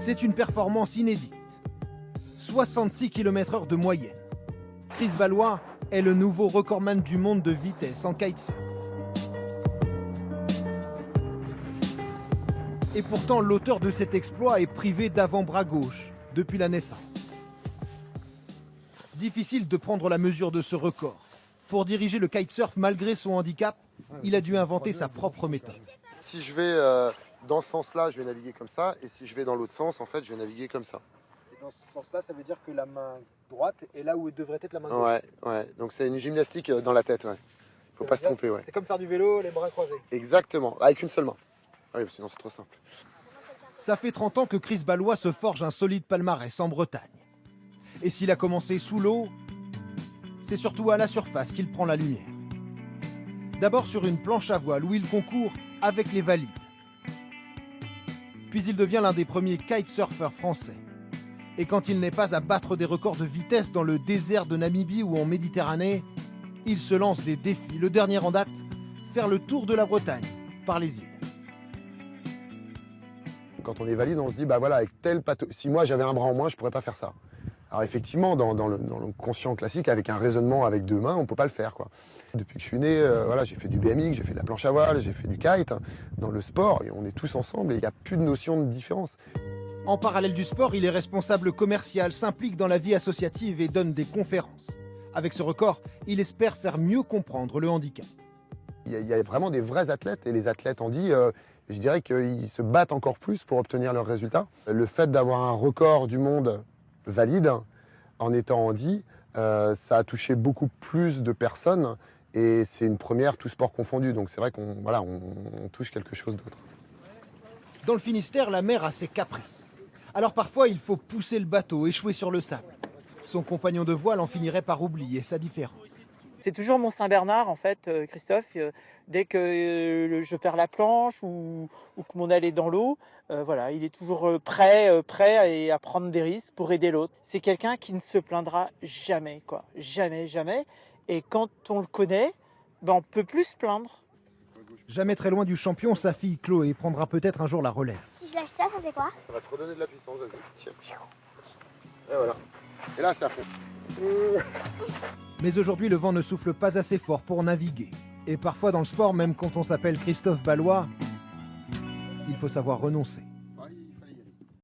C'est une performance inédite. 66 km/h de moyenne. Chris Ballois est le nouveau recordman du monde de vitesse en kitesurf. Et pourtant, l'auteur de cet exploit est privé d'avant-bras gauche depuis la naissance. Difficile de prendre la mesure de ce record. Pour diriger le kitesurf malgré son handicap, il a dû inventer sa propre méthode. Si je vais dans ce sens-là, je vais naviguer comme ça. Et si je vais dans l'autre sens, en fait, je vais naviguer comme ça. Et dans ce sens-là, ça veut dire que la main droite est là où devrait être la main gauche. Ouais. Donc c'est une gymnastique dans la tête, ouais. Faut pas se tromper, ouais. C'est comme faire du vélo, les bras croisés. Exactement, avec une seule main. Oui, sinon c'est trop simple. Ça fait 30 ans que Chris Ballois se forge un solide palmarès en Bretagne. Et s'il a commencé sous l'eau, c'est surtout à la surface qu'il prend la lumière. D'abord sur une planche à voile où il concourt avec les valides. Puis il devient l'un des premiers kitesurfers français. Et quand il n'est pas à battre des records de vitesse dans le désert de Namibie ou en Méditerranée, il se lance des défis. Le dernier en date, faire le tour de la Bretagne par les îles. Quand on est valide, on se dit, bah voilà, avec tel pato... Si moi j'avais un bras en moins, je pourrais pas faire ça. Alors effectivement, dans le conscient classique, avec un raisonnement avec deux mains, on peut pas le faire, quoi. Depuis que je suis né, voilà, j'ai fait du BMX, j'ai fait de la planche à voile, j'ai fait du kite. Dans le sport, et on est tous ensemble et il n'y a plus de notion de différence. En parallèle du sport, il est responsable commercial, s'implique dans la vie associative et donne des conférences. Avec ce record, il espère faire mieux comprendre le handicap. Il y a vraiment des vrais athlètes et les athlètes en dit, je dirais qu'ils se battent encore plus pour obtenir leurs résultats. Le fait d'avoir un record du monde valide en étant handi, ça a touché beaucoup plus de personnes et c'est une première, tout sport confondu. Donc c'est vrai qu'on on touche quelque chose d'autre. Dans le Finistère, la mer a ses caprices. Alors parfois, il faut pousser le bateau, échouer sur le sable. Son compagnon de voile en finirait par oublier sa différence. C'est toujours mon Saint-Bernard, en fait, Christophe. Dès que je perds la planche ou que mon aile est dans l'eau, voilà, il est toujours prêt à prendre des risques pour aider l'autre. C'est quelqu'un qui ne se plaindra jamais, quoi. Jamais, jamais. Et quand on le connaît, ben on peut plus se plaindre. Jamais très loin du champion, sa fille Chloé prendra peut-être un jour la relève. Si je lâche ça, ça fait quoi? Ça va te redonner de la puissance, vas-y. Tiens. Et voilà. Et là, c'est à fond. Mais aujourd'hui, le vent ne souffle pas assez fort pour naviguer. Et parfois dans le sport, même quand on s'appelle Christophe Ballois, il faut savoir renoncer.